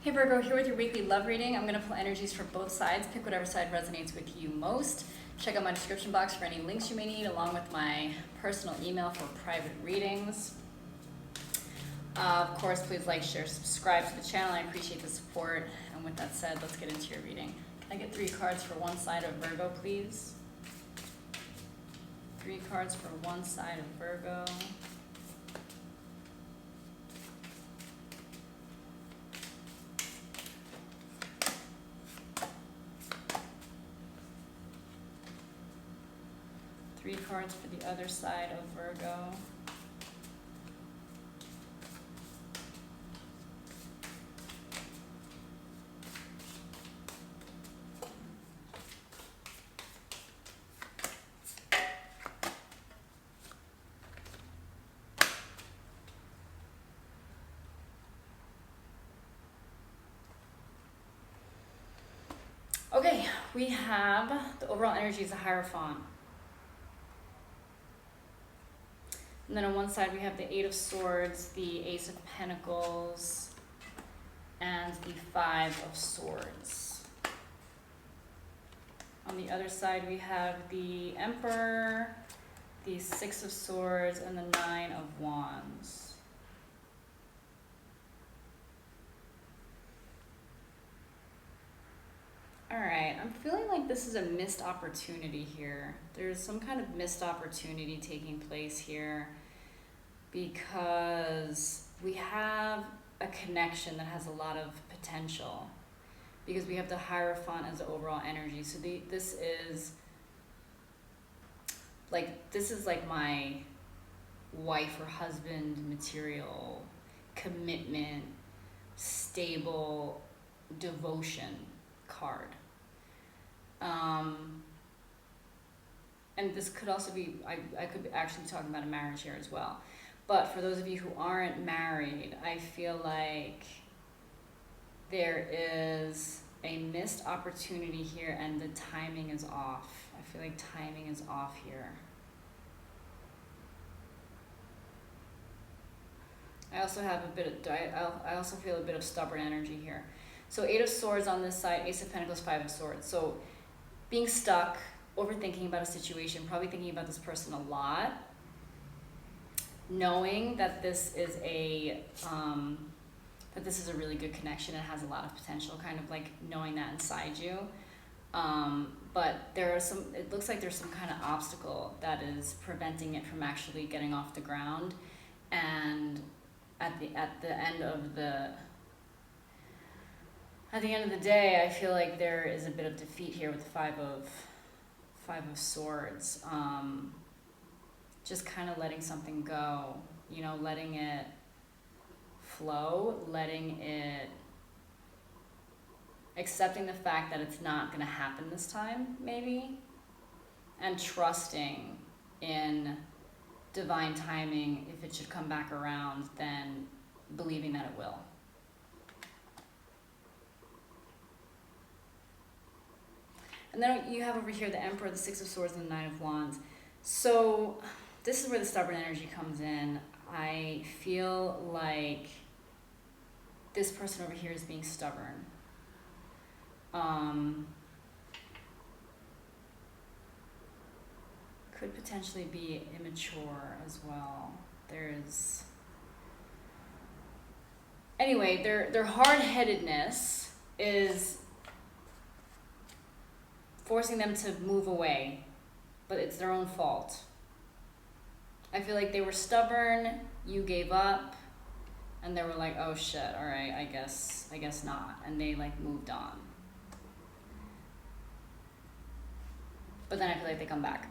Hey Virgo, here with your weekly love reading. I'm going to pull energies for both sides. Pick whatever side resonates with you most. Check out my description box for any links you may need, along with my personal email for private readings. Of course, please like, share, subscribe to the channel. I appreciate the support. And with that said, let's get into your reading. Can I get 3 cards for one side of Virgo, please? 3 cards for one side of Virgo. Three cards for the other side of Virgo. Okay, we have the overall energy is a Hierophant. And then on one side we have the 8 of Swords, the Ace of Pentacles, and the 5 of Swords. On the other side we have the Emperor, the 6 of Swords, and the 9 of Wands. Alright, I'm feeling like this is a missed opportunity here. There's some kind of missed opportunity taking place here because we have a connection that has a lot of potential because we have the Hierophant as the overall energy. So this is like my wife or husband material, commitment, stable, devotion card. And this could also be, I could actually be talking about a marriage here as well. But for those of you who aren't married, I feel like there is a missed opportunity here and the timing is off. I feel like timing is off here. I also have a bit of, I also feel a bit of stubborn energy here. So 8 of Swords on this side, Ace of Pentacles, 5 of Swords. So being stuck, overthinking about a situation, probably thinking about this person a lot, knowing that this is a really good connection, it has a lot of potential, kind of like knowing that inside you. But there are some, it looks like there's some kind of obstacle that is preventing it from actually getting off the ground. And at the end of the day, I feel like there is a bit of defeat here with the 5 of Swords. Just kind of letting something go, you know, letting it flow, accepting the fact that it's not going to happen this time, maybe, and trusting in divine timing. If it should come back around, then believing that it will. And then you have over here the Emperor, the 6 of Swords, and the 9 of Wands. So this is where the stubborn energy comes in. I feel like this person over here is being stubborn. Could potentially be immature as well. Anyway, their hard-headedness is forcing them to move away, but it's their own fault. I feel like they were stubborn, you gave up, and they were like, oh shit, all right, I guess not, and they like moved on. But then I feel like they come back.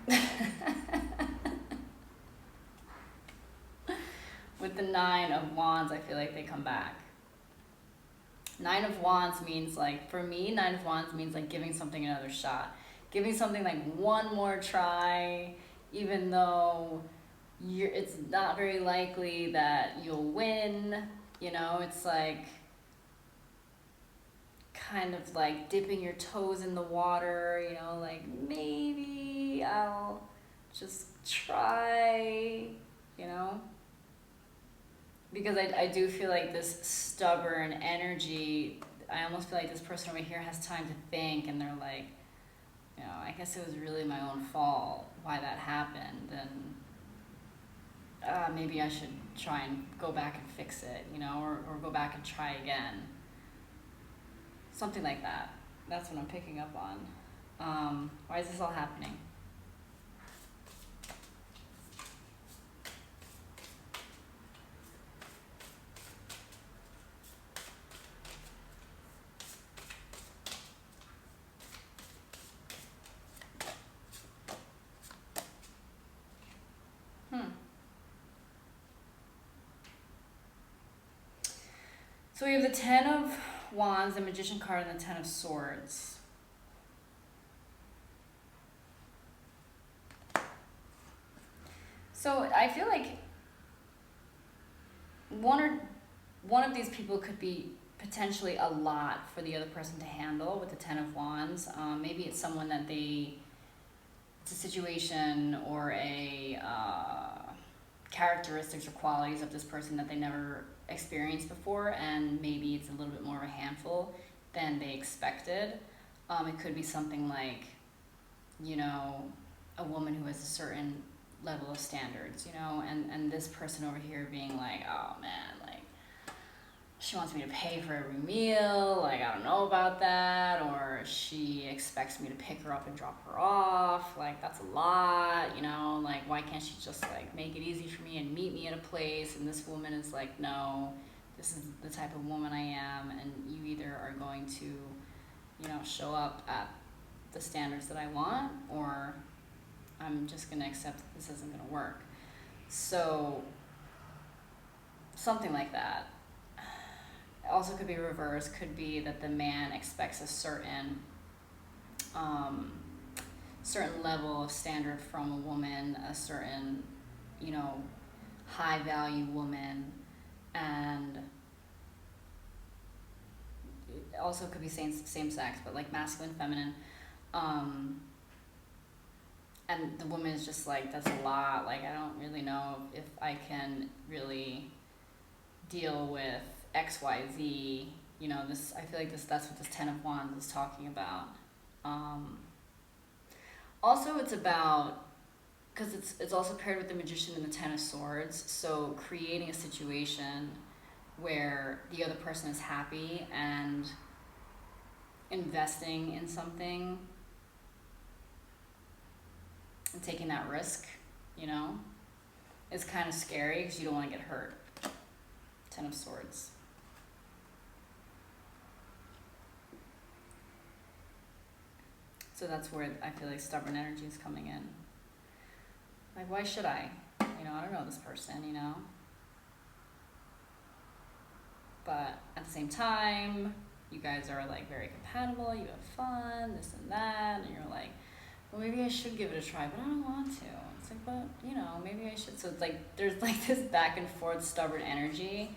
With the 9 of Wands, I feel like they come back. 9 of Wands means, like, for me, 9 of Wands means like giving something another shot. Giving something like one more try, even though it's not very likely that you'll win. You know, it's like kind of like dipping your toes in the water, you know, like maybe I'll just try, you know. because I do feel like this stubborn energy, I almost feel like this person over here has time to think, and they're like, you know, I guess it was really my own fault why that happened, and maybe I should try and go back and fix it, you know, or go back and try again. Something like that. That's what I'm picking up on. Why is this all happening? So we have the Ten of Wands, the Magician card, and the Ten of Swords. So I feel like one of these people could be potentially a lot for the other person to handle with the Ten of Wands. Maybe it's someone that it's a situation or a characteristics or qualities of this person that they never experienced before, and maybe it's a little bit more of a handful than they expected. It could be something like, you know, a woman who has a certain level of standards, you know, and this person over here being like, oh man, like, she wants me to pay for every meal, like, I don't know about that, or she expects me to pick her up and drop her off, like, that's a lot, you know, like, why can't she just, like, make it easy for me and meet me at a place? And this woman is like, no, this is the type of woman I am, and you either are going to, you know, show up at the standards that I want, or I'm just going to accept that this isn't going to work. So, something like that. Also could be reversed, could be that the man expects a certain level of standard from a woman, a certain, you know, high value woman, and it also could be same sex, but like masculine, feminine, and the woman is just like, that's a lot, like, I don't really know if I can really deal with XYZ, you know, this, I feel like that's what this Ten of Wands is talking about. Also, it's about, because it's also paired with the Magician and the Ten of Swords, so creating a situation where the other person is happy and investing in something and taking that risk, you know, is kind of scary because you don't want to get hurt. Ten of Swords. So that's where I feel like stubborn energy is coming in. Like, why should I? You know, I don't know this person, you know? But at the same time, you guys are like very compatible, you have fun, this and that, and you're like, well, maybe I should give it a try, but I don't want to. It's like, but, you know, maybe I should. So it's like, there's like this back and forth stubborn energy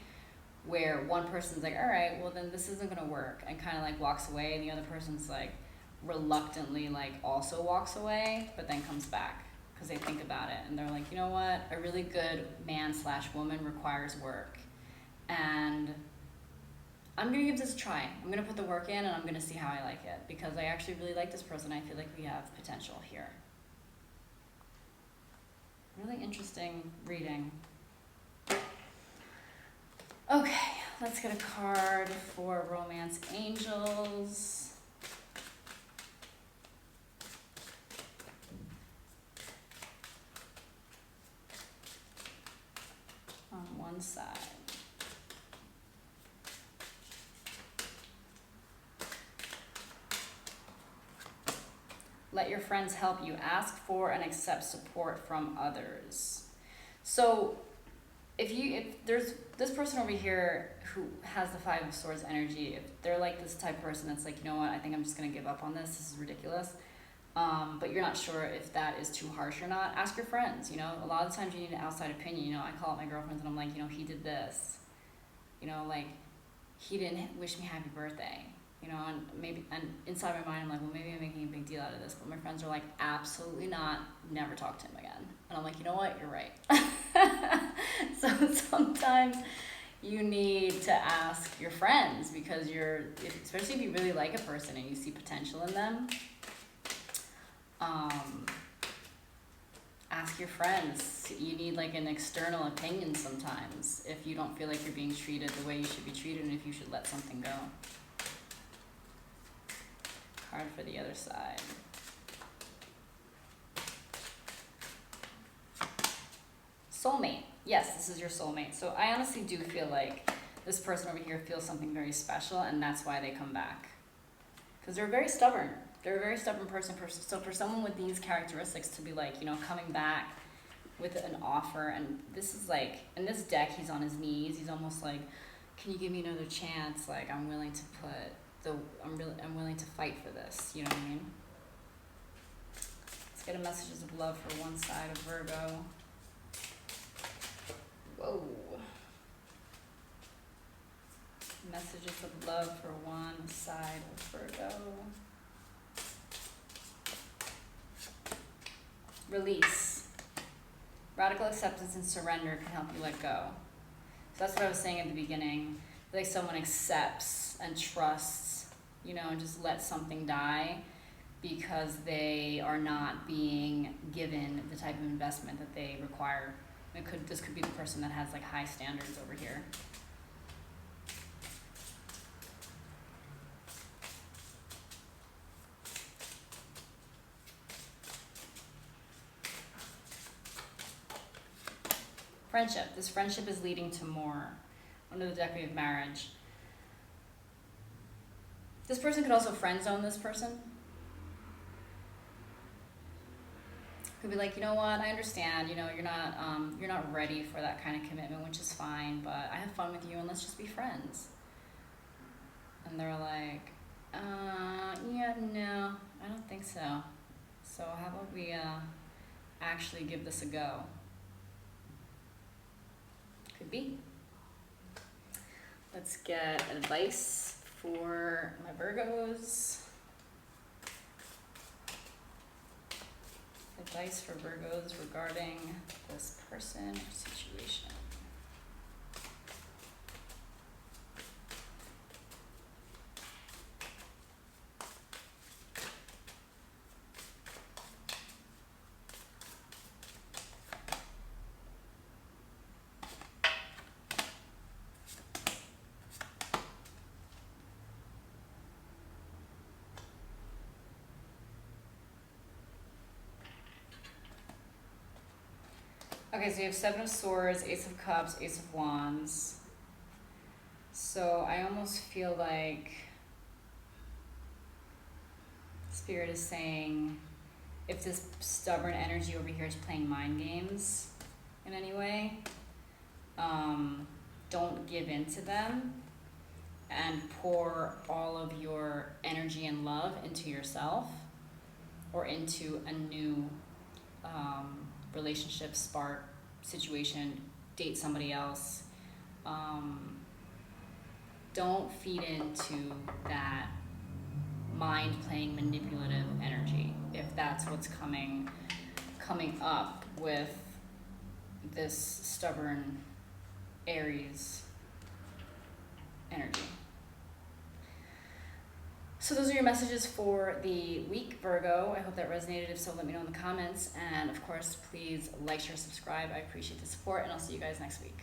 where one person's like, all right, well then this isn't gonna work, and kind of like walks away, and the other person's like reluctantly like also walks away, but then comes back because they think about it and they're like, you know what, a really good man/woman requires work, and I'm gonna give this a try. I'm gonna put the work in, and I'm gonna see how I like it, because I actually really like this person. I feel like we have potential here. Really interesting reading. Okay, let's get a card for Romance Angels. On one side. Let your friends help you. Ask for and accept support from others. So if there's this person over here who has the Five of Swords energy, if they're like this type of person that's like, you know what, I think I'm just gonna give up on this. This is ridiculous. But you're not sure if that is too harsh or not. Ask your friends. You know, a lot of times you need an outside opinion. You know, I call up my girlfriends and I'm like, you know, he did this. You know, like, he didn't wish me happy birthday. You know, and inside my mind I'm like, well, maybe I'm making a big deal out of this. But my friends are like, absolutely not. Never talk to him again. And I'm like, you know what? You're right. So sometimes you need to ask your friends, because especially if you really like a person and you see potential in them, ask your friends. You need like an external opinion sometimes if you don't feel like you're being treated the way you should be treated, and if you should let something go. Card for the other side. Soulmate. Yes, this is your soulmate. So I honestly do feel like this person over here feels something very special, and that's why they come back. Because they're very stubborn. They're a very stubborn person. So for someone with these characteristics to be like, coming back with an offer, and this is like, in this deck, he's on his knees. He's almost like, can you give me another chance? Like, I'm willing to I'm willing to fight for this. You know what I mean? Let's get a messages of love for one side of Virgo. Whoa. Messages of love for one side of Virgo. Release. Radical acceptance and surrender can help you let go. So that's what I was saying at the beginning. Like someone accepts and trusts, and just lets something die because they are not being given the type of investment that they require. This could be the person that has like high standards over here. Friendship. This friendship is leading to more. Under the deck we have marriage. This person could also friend zone this person. Could be like, you know what, I understand, you're not ready for that kind of commitment, which is fine, but I have fun with you and let's just be friends. And they're like, yeah, no, I don't think so. So how about we actually give this a go? Could be. Let's get advice for my Virgos. Advice for Virgos regarding this person or situation. Okay, so you have Seven of Swords, Ace of Cups, Ace of Wands. So I almost feel like Spirit is saying, if this stubborn energy over here is playing mind games in any way, don't give in to them and pour all of your energy and love into yourself or into a new relationship, spark, situation, date somebody else. Don't feed into that mind playing manipulative energy if that's what's coming up with this stubborn Aries energy. So those are your messages for the week, Virgo. I hope that resonated. If so, let me know in the comments. And of course, please like, share, subscribe. I appreciate the support, and I'll see you guys next week.